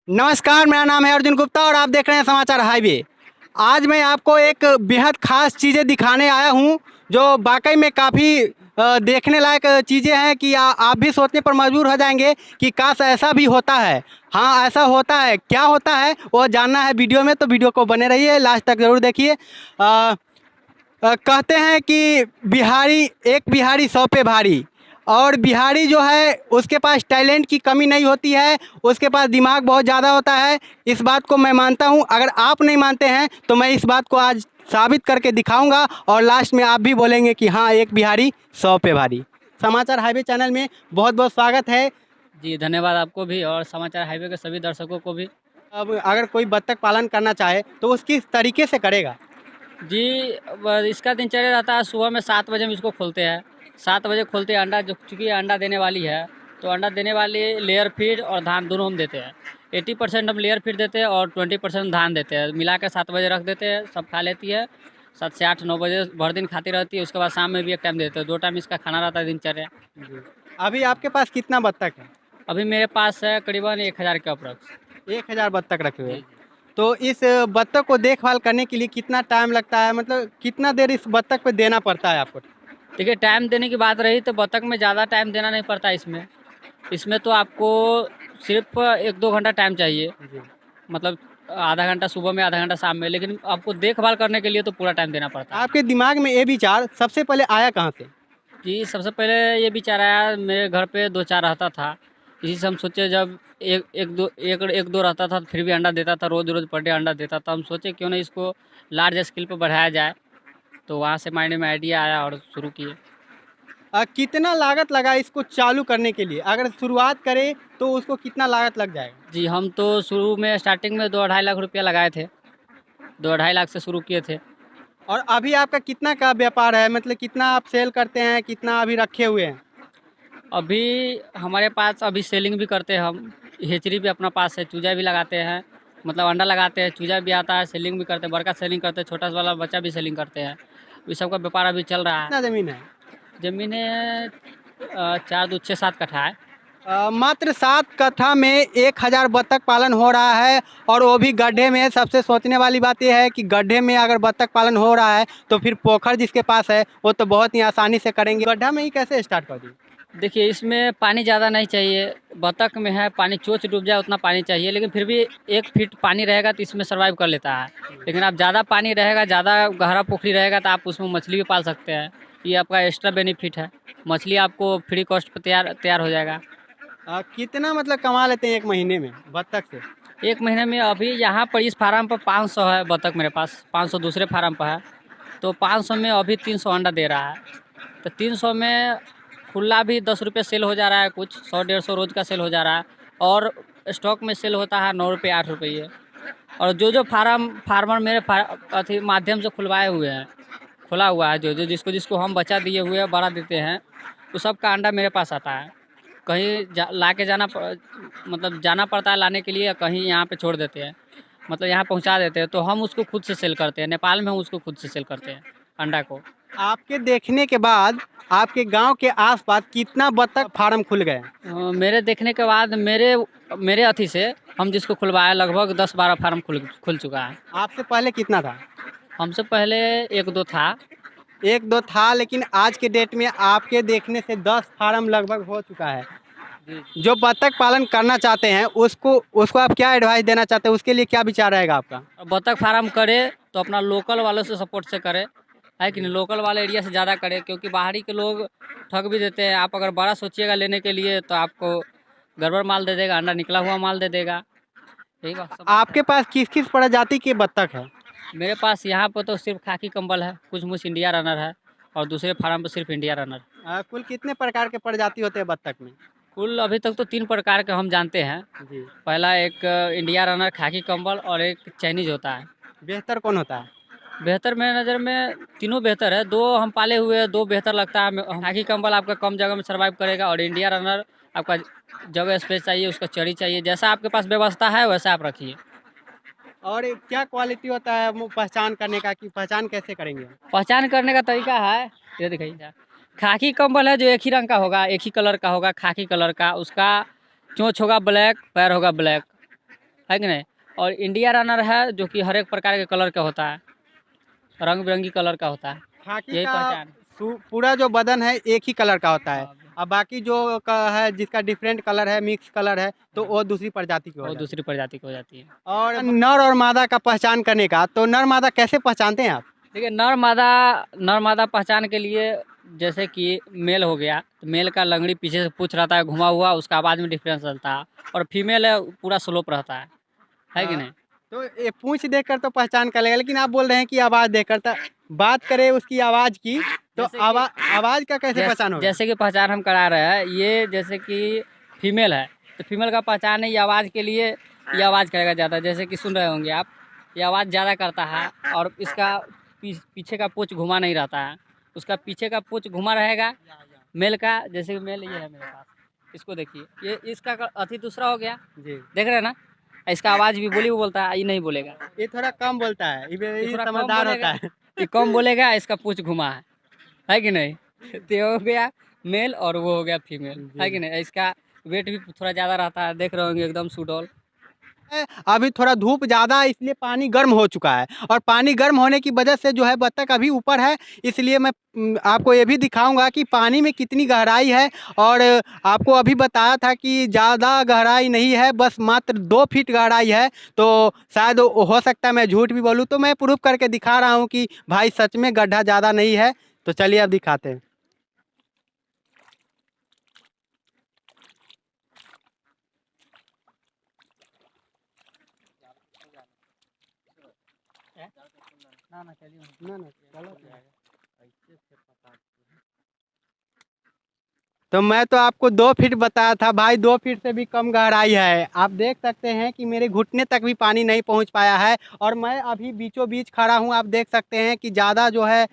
नमस्कार, मेरा नाम है अर्जुन गुप्ता और आप देख रहे हैं समाचार हाईवे। आज मैं आपको एक बेहद ख़ास चीज़ें दिखाने आया हूँ, जो वाकई में काफ़ी देखने लायक चीज़ें हैं कि आप भी सोचने पर मजबूर हो जाएंगे कि काश ऐसा भी होता है। हाँ, ऐसा होता है। क्या होता है वो जानना है वीडियो में, तो वीडियो को बने रहिए, लास्ट तक ज़रूर देखिए। कहते हैं कि बिहारी 100 पे भारी। और बिहारी जो है उसके पास टैलेंट की कमी नहीं होती है, उसके पास दिमाग बहुत ज़्यादा होता है। इस बात को मैं मानता हूँ। अगर आप नहीं मानते हैं तो मैं इस बात को आज साबित करके दिखाऊंगा और लास्ट में आप भी बोलेंगे कि हाँ, एक बिहारी 100 पे भारी। समाचार हाईवे चैनल में बहुत बहुत स्वागत है। जी, धन्यवाद आपको भी और समाचार हाईवे के सभी दर्शकों को भी। अब अगर कोई बत्तख पालन करना चाहे तो उस किस तरीके से करेगा? जी, इसका दिनचर्या रहता है सुबह में 7 बजे हम इसको खोलते हैं। 7 बजे खोलते हैं अंडा, जो चूँकि अंडा देने वाली है, तो अंडा देने वाली लेयर फीड और धान दोनों हम देते हैं। 80% हम लेयर फीड देते हैं और 20% धान देते हैं। मिला के 7 बजे रख देते हैं, सब खा लेती है। 7 से 8 9 बजे भर दिन खाती रहती है, उसके बाद शाम में भी एक टाइम देते हैं। 2 टाइम इसका खाना रहता है दिनचर्या। जी। अभी आपके पास कितना बत्तख है? अभी मेरे पास है करीबन 1000 के अप्रॉक्स। 1000 बत्तख रखे हुए जी, हैं। जी। तो इस बत्तख को देखभाल करने के लिए कितना टाइम लगता है? मतलब कितना देर इस बत्तख पे देना पड़ता है आपको? देखिए, टाइम देने की बात रही तो बतख में ज़्यादा टाइम देना नहीं पड़ता इसमें। इसमें तो आपको सिर्फ़ 1-2 घंटा टाइम चाहिए। जी। मतलब आधा घंटा सुबह में, आधा घंटा शाम में, लेकिन आपको देखभाल करने के लिए तो पूरा टाइम देना पड़ता है। आपके दिमाग में ये विचार सबसे पहले आया कहाँ से? जी, सबसे पहले ये विचार आया, मेरे घर पे 2-4 रहता था। इसी से हम सोचे, जब 1-2 रहता था फिर भी अंडा देता था, रोज़-रोज़ पर डे अंडा देता था। हम सोचे क्यों ना इसको लार्ज स्केल पे बढ़ाया जाए, तो वहाँ से माइंड में आइडिया आया और शुरू किए। कितना लागत लगा इसको चालू करने के लिए? अगर शुरुआत करें तो उसको कितना लागत लग जाएगा? जी, हम तो शुरू में स्टार्टिंग में 2 ढाई लाख रुपया लगाए थे। 2 ढाई लाख से शुरू किए थे। और अभी आपका कितना का व्यापार है? मतलब कितना आप सेल करते हैं, कितना अभी रखे हुए हैं? अभी हमारे पास अभी सेलिंग भी करते हैं हम। हेचरी भी अपना पास है, चूजा भी लगाते हैं। मतलब अंडा लगाते हैं, चूजा भी आता है, सेलिंग भी करते हैं, बड़का सेलिंग करते हैं, छोटा वाला बच्चा भी सेलिंग करते हैं। इस सब का व्यापार अभी चल रहा है। कितना ज़मीन है? ज़मीनें 4 2 6 7 कट्ठा है। मात्र 7 कट्ठा में 1000 बत्तख पालन हो रहा है और वो भी गड्ढे में। सबसे सोचने वाली बात यह है कि गड्ढे में अगर बत्तख पालन हो रहा है तो फिर पोखर जिसके पास है वो तो बहुत ही आसानी से करेंगे। गड्ढा में ही कैसे स्टार्ट कर दी? देखिए, इसमें पानी ज़्यादा नहीं चाहिए। बतख में है पानी चोंच डूब जाए उतना पानी चाहिए, लेकिन फिर भी 1 फीट पानी रहेगा तो इसमें सर्वाइव कर लेता है। लेकिन आप ज़्यादा पानी रहेगा, ज़्यादा गहरा पोखरी रहेगा तो आप उसमें मछली भी पाल सकते हैं। ये आपका एक्स्ट्रा बेनिफिट है। मछली आपको फ्री कॉस्ट पे तैयार तैयार हो जाएगा। कितना मतलब कमा लेते हैं एक महीने में बत्तख से? 1 महीने में अभी यहाँ पर इस फार्म पर 500 है बतख मेरे पास, 500 दूसरे फार्म पर है। तो 500 में अभी 300 अंडा दे रहा है। तो 300 में खुला भी 10 रुपये सेल हो जा रहा है, कुछ 100-150 रोज़ का सेल हो जा रहा है। और स्टॉक में सेल होता है 9 रुपये 8 रुपये। और जो फार्मर मेरे अथी माध्यम से खुलवाए हुए हैं, खुला हुआ है, जो जिसको जिसको हम बच्चा दिए हुए हैं, बड़ा देते हैं, तो सबका अंडा मेरे पास आता है। कहीं ला के मतलब जाना पड़ता है लाने के लिए, या कहीं यहाँ पे छोड़ देते हैं, मतलब यहाँ पहुँचा देते हैं, तो हम उसको खुद से सेल करते हैं। नेपाल में हम उसको खुद से सेल करते हैं अंडा को। आपके देखने के बाद आपके गांव के आसपास कितना बत्तख फार्म खुल गए? मेरे देखने के बाद मेरे मेरे अथी से हम जिसको खुलवाया लगभग 10-12 फार्म खुल चुका है। आपसे पहले कितना था? हमसे पहले 1-2 था। 1-2 था, लेकिन आज के डेट में आपके देखने से 10 फार्म लगभग हो चुका है। जी। जो बत्तख पालन करना चाहते हैं उसको उसको आप क्या एडवाइस देना चाहते हैं? उसके लिए क्या विचार रहेगा आपका? बतख फार्म करे तो अपना लोकल वालों से सपोर्ट से करे, है कि नहीं? लोकल वाले एरिया से ज़्यादा करे, क्योंकि बाहरी के लोग ठग भी देते हैं। आप अगर बड़ा सोचिएगा लेने के लिए तो आपको गड़बड़ माल दे देगा, अंडा निकला हुआ माल दे देगा। यही बात सब बात है। आपके पास किस किस प्रजाति के बत्तख है? मेरे पास यहाँ पर तो सिर्फ खाकी कंबल है, कुछ मुछ इंडिया रनर है, और दूसरे फार्म पर सिर्फ इंडिया रनर। कुल कितने प्रकार के प्रजाति होते हैं बत्तख में? कुल अभी तक तो 3 प्रकार के हम जानते हैं। जी। पहला एक इंडिया रनर, खाकी कंबल, और एक चाइनीज़ होता है। बेहतर कौन होता है? बेहतर मेरे नज़र में तीनों बेहतर है। 2 हम पाले हुए हैं, 2 बेहतर लगता है। खाकी कंबल आपका कम जगह में सर्वाइव करेगा, और इंडिया रनर आपका जगह स्पेस चाहिए, उसका चरी चाहिए। जैसा आपके पास व्यवस्था है वैसा आप रखिए। और ये क्या क्वालिटी होता है पहचान करने का, कि पहचान कैसे करेंगे? पहचान करने का तरीका है, ये दिखाइए। खाकी कंबल है जो एक ही रंग का होगा, एक ही कलर का होगा, खाकी कलर का। उसका चोंच होगा ब्लैक, पैर होगा ब्लैक। है कि नहीं। और इंडिया रनर है जो कि हर एक प्रकार के कलर का होता है, रंग बिरंगी कलर का होता है, खाकी यही का पहचान। पूरा जो बदन है एक ही कलर का होता है, हाँ, अब बाकी जो है जिसका डिफरेंट कलर है, मिक्स कलर है, तो हाँ, वो दूसरी प्रजाति की हो वो जाती दूसरी प्रजाति की हो जाती है। है। और नर और मादा का पहचान करने का, तो नर मादा कैसे पहचानते हैं आप? देखिए नर मादा पहचान के लिए जैसे कि मेल हो गया तो मेल का लंगड़ी पीछे से पूछ रहता है घुमा हुआ, उसका आवाज़ में डिफरेंस चलता है। और फीमेल है पूरा स्लोप रहता है कि हाँ, नहीं। तो ये पूंछ देखकर तो पहचान कर लेगा, लेकिन आप बोल रहे हैं कि आवाज़ देखकर, तो बात करें उसकी आवाज़ की, तो जैसे कि आवाज़ का कैसे पहचान होगा? जैसे कि पहचान हम करा रहे हैं, ये जैसे कि फीमेल है तो फीमेल का पहचान है, ये आवाज़ के लिए ये आवाज़ करेगा ज़्यादा, जैसे कि सुन रहे होंगे आप, ये आवाज़ ज़्यादा करता है। और इसका पीछे का पूँछ घुमा नहीं रहता है, उसका पीछे का पूँछ घुमा रहेगा मेल का। जैसे कि मेल ये है मेरे पास, इसको देखिए, ये इसका अति दूसरा हो गया, जी, देख रहे हैं ना। इसका आवाज़ भी बोली वो बोलता है, ये नहीं बोलेगा, ये थोड़ा कम बोलता है, ये ये थोड़ा कम समझदार होता बोलेगा, है। ये कम बोलेगा, इसका पूँछ घुमा है कि नहीं। तो ये हो गया मेल और वो हो गया फीमेल, है जी। कि नहीं। इसका वेट भी थोड़ा ज़्यादा रहता है, देख रहे होंगे एकदम सुडौल। है, अभी थोड़ा धूप ज़्यादा है, इसलिए पानी गर्म हो चुका है, और पानी गर्म होने की वजह से जो है बत्तख अभी ऊपर है। इसलिए मैं आपको ये भी दिखाऊंगा कि पानी में कितनी गहराई है। और आपको अभी बताया था कि ज़्यादा गहराई नहीं है, बस मात्र 2 फीट गहराई है। तो शायद हो सकता है मैं झूठ भी बोलूँ, तो मैं प्रूफ करके दिखा रहा हूँ कि भाई सच में गड्ढा ज़्यादा नहीं है। तो चलिए अब दिखाते हैं। ना ना चलिए ना ना गलत है। तो मैं तो आपको 2 फीट बताया था भाई, 2 फीट से भी कम गहराई है। आप देख सकते हैं कि मेरे घुटने तक भी पानी नहीं पहुंच पाया है, और मैं अभी बीचों बीच खड़ा हूं। आप देख सकते हैं कि ज़्यादा जो है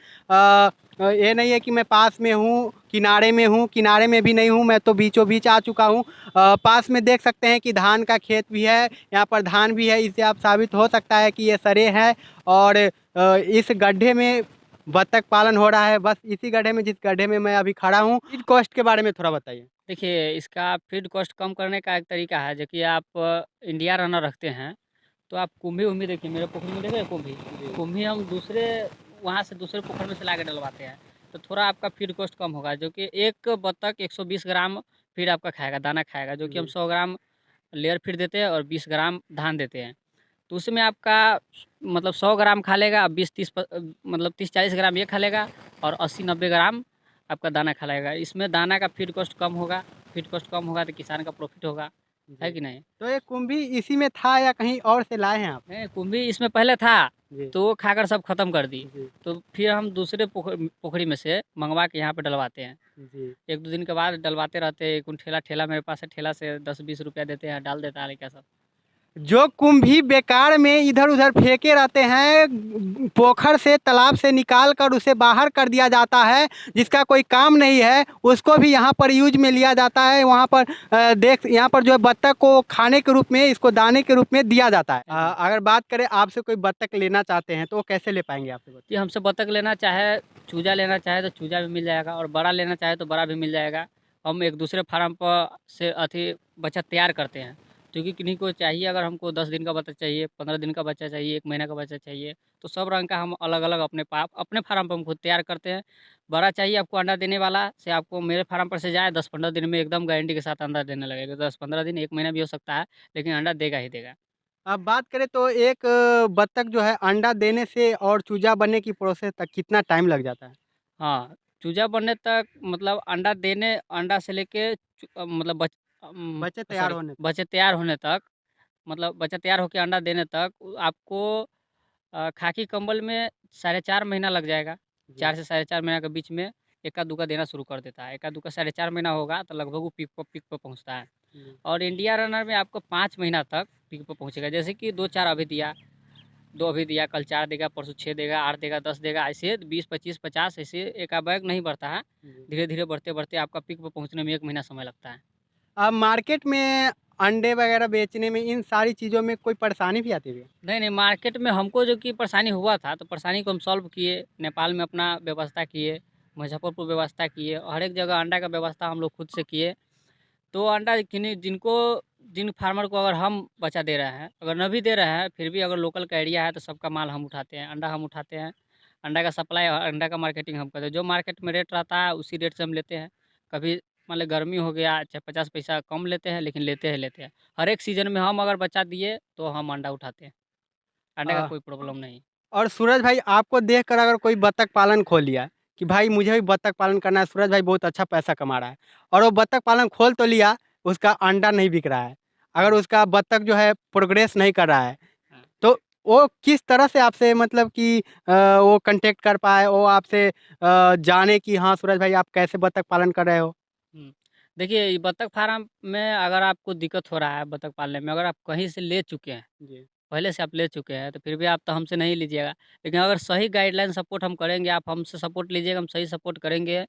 ये नहीं है कि मैं पास में हूँ, किनारे में हूँ, किनारे में भी नहीं हूँ, मैं तो बीचों बीच आ चुका हूँ। पास में देख सकते हैं कि धान का खेत भी है, यहाँ पर धान भी है। इससे आप साबित हो सकता है कि ये सरे हैं। और इस गड्ढे में बत्तख पालन हो रहा है, बस इसी गड्ढे में, जिस गड्ढे में मैं अभी खड़ा हूँ। फीड कॉस्ट के बारे में थोड़ा बताइए। देखिए, इसका फीड कॉस्ट कम करने का एक तरीका है, जो कि आप इंडिया रनर रखते हैं तो आप कुम्भी-वुम्भी देखिए, मेरे पोखरी में देखे कुम्भी, जी। कुम्भी हम दूसरे वहाँ से दूसरे पोखर में से ला के डलवाते हैं, तो थोड़ा आपका फीड कॉस्ट कम होगा। जो कि एक बत्तख 120 ग्राम फीड आपका खाएगा, दाना खाएगा, जो कि हम जी। 100 ग्राम लेयर फीड देते हैं और 20 ग्राम धान देते हैं। तो उसमें आपका मतलब 100 ग्राम खा लेगा, 20-30 मतलब 30-40 ग्राम ये खा लेगा, और 80-90 ग्राम आपका दाना खा लेगा। इसमें दाना का फीड कॉस्ट कम होगा, फीड कॉस्ट कम होगा तो किसान का प्रॉफिट होगा, है जी। कि नहीं। तो ये कुंभी इसी में था या कहीं और से लाए हैं आप? नहीं, कुम्भी इसमें पहले था, जी। तो वो खाकर सब खत्म कर दी। जी। तो फिर हम दूसरे पोखरी में से मंगवा के यहाँ पे डलवाते हैं। जी। 1-2 दिन के बाद डलवाते रहते हैं। एक ठेला ठेला मेरे पास है, ठेला से 10-20 रुपया देते हैं, डाल देता है लड़का सब। जो कुंभी बेकार में इधर उधर फेंके रहते हैं, पोखर से तालाब से निकाल कर उसे बाहर कर दिया जाता है, जिसका कोई काम नहीं है, उसको भी यहाँ पर यूज में लिया जाता है। वहाँ पर देख, यहाँ पर जो है बत्तख को खाने के रूप में, इसको दाने के रूप में दिया जाता है। अगर बात करें आपसे कोई बत्तख लेना चाहते हैं तो वो कैसे ले पाएंगे आपसे बत्तख? कि हमसे बत्तख लेना चाहे, चूजा लेना चाहे तो चूजा भी मिल जाएगा, और बड़ा लेना चाहे तो बड़ा भी मिल जाएगा। हम एक दूसरे फार्म पर से अथी बच्चा तैयार करते हैं, क्योंकि किन्हीं को चाहिए, अगर हमको 10 दिन का बच्चा चाहिए, 15 दिन का बच्चा चाहिए, 1 महीना का बच्चा चाहिए, तो सब रंग का हम अलग अलग अपने फार्म पर हम खुद तैयार करते हैं। बड़ा चाहिए आपको अंडा देने वाला, से आपको मेरे फार्म पर से जाए, 10-15 दिन में एकदम गारंटी के साथ अंडा देने लगेगा। 10-15 दिन, 1 महीना भी हो सकता है, लेकिन अंडा देगा ही देगा। अब बात करें तो एक बत्तख जो है अंडा देने से और चूजा बनने की प्रोसेस तक कितना टाइम लग जाता है? हाँ, चूजा बनने तक मतलब अंडा से लेके मतलब बच्चे तैयार सॉरी, होने तक? बच्चे तैयार होने तक, मतलब बच्चा तैयार होके अंडा देने तक आपको खाकी कंबल में 4.5 महीना लग जाएगा। जी। 4 से 4.5 महीना के बीच में एका-दूका देना शुरू कर देता है। एका-दूका 4.5 महीना होगा तो लगभग वो पीक पे पहुँचता है। जी। और इंडिया रनर में आपको 5 महीना तक पीक पे पहुँचेगा। जैसे कि 2-4 अभी दिया, 2 अभी दिया, कल 4 देगा, परसों 6 देगा, 8 देगा, 10 देगा, ऐसे 20, 25, 50 ऐसे एका-बैग नहीं बढ़ता है। जी। धीरे-धीरे बढ़ते-बढ़ते आपका पीक पे पहुँचने में 1 महीना समय लगता है। अब मार्केट में अंडे वगैरह बेचने में, इन सारी चीज़ों में कोई परेशानी भी आती है क्या? नहीं, नहीं, मार्केट में हमको जो कि परेशानी हुआ था, तो परेशानी को हम सॉल्व किए, नेपाल में अपना व्यवस्था किए, मुज़फ्फरपुर व्यवस्था किए, हर एक जगह अंडा का व्यवस्था हम लोग खुद से किए। तो अंडा किन्हीं जिनको जिन फार्मर को अगर हम बच्चा दे रहे हैं, अगर न भी दे रहे हैं, फिर भी अगर लोकल का एरिया है तो सबका माल हम उठाते हैं, अंडा हम उठाते हैं। अंडा का सप्लाई और अंडा का मार्केटिंग हम करते हैं। जो मार्केट में रेट रहता है उसी रेट से हम लेते हैं। कभी मान लो गर्मी हो गया, चाहे 50 पैसा कम लेते हैं, लेकिन लेते हैं। हर एक सीज़न में हम अगर बच्चा दिए तो हम अंडा उठाते हैं। अंडे का अ, कोई प्रॉब्लम नहीं। और सूरज भाई आपको देखकर अगर कोई बत्तख पालन खोल लिया कि भाई मुझे भी बत्तख पालन करना है, सूरज भाई बहुत अच्छा पैसा कमा रहा है और वो बत्तख पालन खोल तो लिया, उसका अंडा नहीं बिक रहा है, अगर हाँ, उसका बत्तख जो है प्रोग्रेस नहीं कर रहा है, हाँ। तो वो किस तरह से आपसे मतलब कि वो कांटेक्ट कर पाए, वो आपसे जाने कि हाँ सूरज भाई आप कैसे बत्तख पालन कर रहे हो? हुँ। देखिए, ये बत्तख फार्म में अगर आपको दिक्कत हो रहा है बत्तख पालने में, अगर आप कहीं से ले चुके हैं, जी। पहले से आप ले चुके हैं, तो फिर भी आप तो हमसे नहीं लीजिएगा। लेकिन अगर सही गाइडलाइन सपोर्ट हम करेंगे, आप हमसे सपोर्ट लीजिएगा, हम सही सपोर्ट करेंगे,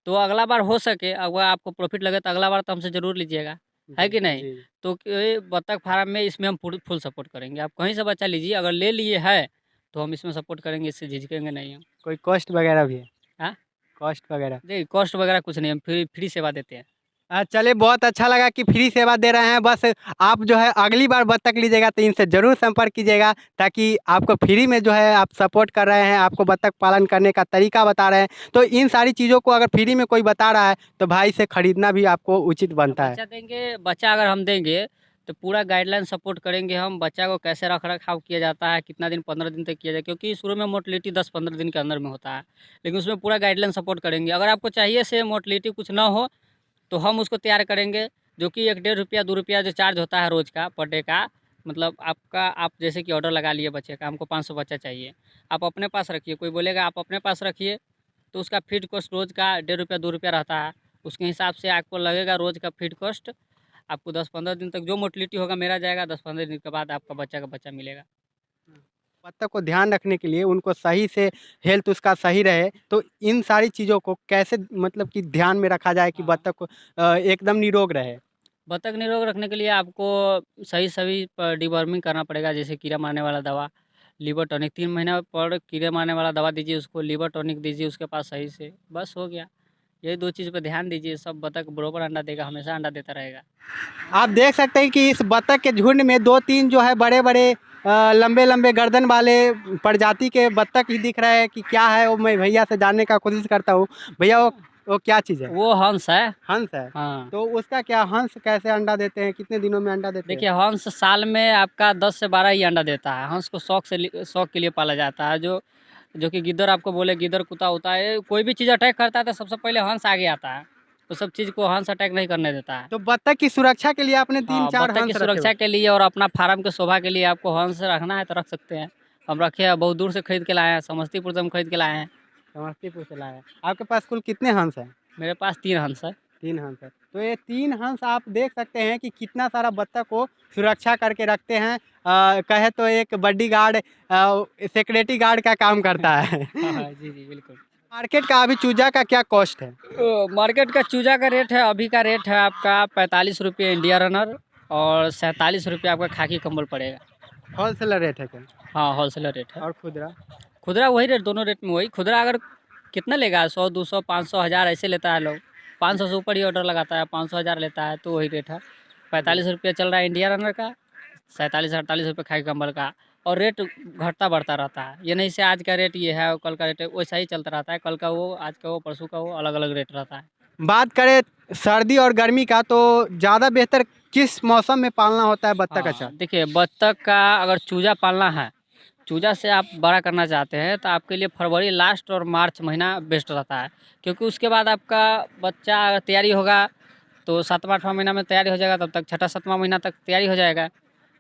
तो अगला बार हो सके अगर आपको प्रॉफ़िट लगे तो अगला बार तो हमसे ज़रूर लीजिएगा, है जी, कि नहीं? जी। तो ये बत्तख फार्म में इसमें हम फुल सपोर्ट करेंगे। आप कहीं से बच्चा लीजिए, अगर ले लिए हैं, तो हम इसमें सपोर्ट करेंगे, इससे झिझकेंगे नहीं हम। कोई कॉस्ट वगैरह भी है? हाँ? कॉस्ट वगैरह? देखिए, कॉस्ट वगैरह कुछ नहीं, हम फ्री सेवा देते हैं। चलिए बहुत अच्छा लगा कि फ्री सेवा दे रहे हैं। बस आप जो है अगली बार बत्तख लीजिएगा तो इनसे ज़रूर संपर्क कीजिएगा, ताकि आपको फ्री में जो है आप सपोर्ट कर रहे हैं, आपको बत्तख पालन करने का तरीका बता रहे हैं। तो इन सारी चीज़ों को अगर फ्री में कोई बता रहा है तो भाई से खरीदना भी आपको उचित बनता है। बच्चा अगर हम देंगे, तो पूरा गाइडलाइन सपोर्ट करेंगे हम, बच्चा को कैसे रख-रखाव किया जाता है, कितना दिन 15 दिन तक किया जाए, क्योंकि शुरू में मोर्टेलिटी 10-15 दिन के अंदर में होता है। लेकिन उसमें पूरा गाइडलाइन सपोर्ट करेंगे। अगर आपको चाहिए से मोर्टेलिटी कुछ ना हो, तो हम उसको तैयार करेंगे, जो कि 1 डेढ़ रुपया, ₹2 जो चार्ज होता है रोज़ का, पर डे का। मतलब आपका आप जैसे कि ऑर्डर लगा लिए बच्चे का, हमको 500 बच्चा चाहिए। आप अपने पास रखिए, कोई बोलेगा आप अपने पास रखिए, तो उसका फीड कॉस्ट रोज़ का ₹1.5 ₹2 रहता है। उसके हिसाब से आपको लगेगा रोज़ का फीड कॉस्ट। आपको 10-15 दिन तक जो मोटिलिटी होगा मेरा जाएगा, 10-15 दिन के बाद आपका बच्चा का बच्चा मिलेगा। बत्तख को ध्यान रखने के लिए उनको सही से हेल्थ उसका सही रहे, तो इन सारी चीज़ों को कैसे मतलब कि ध्यान में रखा जाए कि हाँ। बत्तख को एकदम निरोग रहे? बतख निरोग रखने के लिए आपको सही-सही डिवर्मिंग करना पड़ेगा, जैसे कीड़ा मारने वाला दवा, लिवर टॉनिक 3 महीना पर कीड़े मारने वाला दवा दीजिए उसको, लिवर टॉनिक दीजिए उसके पास सही से, बस हो गया। यही 2 चीज़ पे ध्यान दीजिए, सब बतख बरोबर अंडा देगा, हमेशा अंडा देता रहेगा। आप देख सकते हैं कि इस बत्तख के झुंड में 2-3 जो है बड़े-बड़े लंबे-लंबे गर्दन वाले प्रजाति के बत्तख ही दिख रहे हैं कि क्या है वो, मैं भैया से जानने का कोशिश करता हूँ। भैया वो क्या चीज़ है? वो हंस है। हंस है? हाँ। तो उसका क्या, हंस कैसे अंडा देते हैं? कितने दिनों में अंडा देते हैं? देखिए, हंस साल में आपका 10 से 12 ही अंडा देता है। हंस को शौक के लिए पाला जाता है। जो कि गिद्दर आपको बोले, गिद्दर कुत्ता होता है, कोई भी चीज़ अटैक करता है तो सबसे पहले हंस आगे आता है। तो सब चीज़ को हंस अटैक नहीं करने देता है। तो बत्तख की सुरक्षा के लिए आपने हाँ, 3-4 बत्तख की हंस रखे हुए सुरक्षा हैं। के लिए और अपना फार्म के शोभा के लिए आपको हंस रखना है तो रख सकते हैं। हम रखे हैं, बहुत दूर से खरीद के लाए हैं, समस्तीपुर से हम खरीद के लाए हैं। समस्तीपुर से लाए हैं। आपके पास कुल कितने हंस हैं? मेरे पास 3 हंस है। 3 हंस है। तो ये 3 हंस आप देख सकते हैं कि कितना सारा बत्तख को सुरक्षा करके रखते हैं। कहे तो एक बॉडीगार्ड सिक्योरिटी गार्ड का काम करता है। हाँ, हाँ। जी, जी, बिल्कुल। मार्केट का अभी चूजा का क्या कॉस्ट है? मार्केट का चूजा का रेट है, अभी का रेट है आपका ₹45 इंडिया रनर और ₹47 आपका खाकी कंबल पड़ेगा। होलसेलर रेट है क्या? हाँ, होलसेलर रेट है। और खुदरा? खुदरा वही रेट, दोनों रेट में वही। खुदरा अगर कितना लेगा, 100, 200, 500, 1000 ऐसे लेता है लोग। 500 से ऊपर ही ऑर्डर लगाता है, 500, 1000 लेता है, तो वही रेट है। जी। ₹45 चल रहा है इंडिया रनर का, 47-48 खाकी कंबल का। और रेट घटता बढ़ता रहता है। ये नहीं से आज का रेट ये है और कल का रेट है, वैसा ही चलता रहता है। कल का वो, आज का वो, परसों का वो, अलग-अलग रेट रहता है। बात करें सर्दी और गर्मी का, तो ज़्यादा बेहतर किस मौसम में पालना होता है बत्तख? अच्छा। हाँ, देखिए, बत्तख का अगर चूजा पालना है, चूजा से आप बड़ा करना चाहते हैं तो आपके लिए फरवरी लास्ट और मार्च महीना बेस्ट रहता है, क्योंकि उसके बाद आपका बच्चा अगर तैयारी होगा तो 7वां-8वां महीना में तैयारी हो जाएगा, तब तक 6ठा-7वां महीना तक तैयारी हो जाएगा।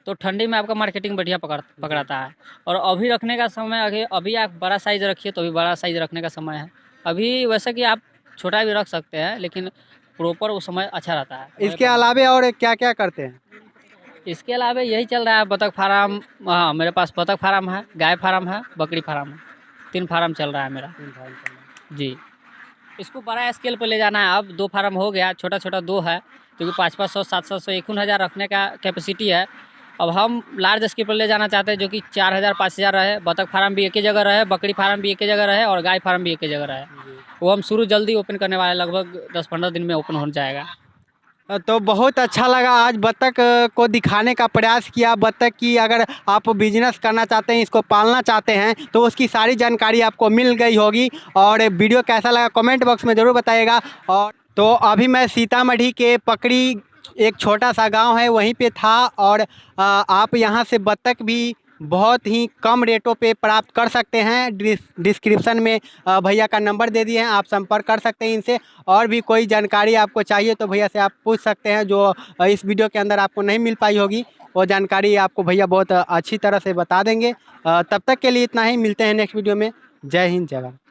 तो ठंडी में आपका मार्केटिंग बढ़िया जी। पकड़ाता है। और अभी रखने का समय, अभी आप बड़ा साइज़ रखिए तो अभी बड़ा साइज़ रखने का समय है। अभी वैसे कि आप छोटा भी रख सकते हैं, लेकिन प्रॉपर वो समय अच्छा रहता है। समय इसके पर अलावे और क्या-क्या करते हैं? इसके अलावा यही चल रहा है, बतख फार्म। हाँ, मेरे पास बतख फार्म है, गाय फार्म है, बकरी फार्म है। 3 फार्म चल रहा है मेरा। 3 फार्म चल रहा है। जी। इसको बड़ा स्केल पे ले जाना है, अब 2 फार्म हो गया, छोटा-छोटा 2 है, क्योंकि 5-5 सौ, 700 से 51,000 रखने का कैपेसिटी है। अब हम लार्ज स्केल पर ले जाना चाहते हैं, जो कि 4,000 5,000 रहे, बतख फार्म भी एक ही जगह रहे, बकरी फार्म भी एक ही जगह रहे और गाय फार्म भी एक ही जगह रहे। जी। वो हम शुरू जल्दी ओपन करने वाले हैं, लगभग 10-15 दिन में ओपन हो जाएगा। तो बहुत अच्छा लगा आज बत्तख को दिखाने का प्रयास किया। बत्तख की अगर आप बिजनेस करना चाहते हैं, इसको पालना चाहते हैं, तो उसकी सारी जानकारी आपको मिल गई होगी। और वीडियो कैसा लगा कमेंट बॉक्स में ज़रूर बताइएगा। और तो अभी मैं सीतामढ़ी के पकड़ी, एक छोटा सा गांव है, वहीं पे था। और आप यहां से बत्तख भी बहुत ही कम रेटों पे प्राप्त कर सकते हैं। डिस्क्रिप्शन में भैया का नंबर दे दिए हैं, आप संपर्क कर सकते हैं इनसे। और भी कोई जानकारी आपको चाहिए तो भैया से आप पूछ सकते हैं, जो इस वीडियो के अंदर आपको नहीं मिल पाई होगी, वो जानकारी आपको भैया बहुत अच्छी तरह से बता देंगे। तब तक के लिए इतना ही, मिलते हैं नेक्स्ट वीडियो में। जय हिंद, जय भारत।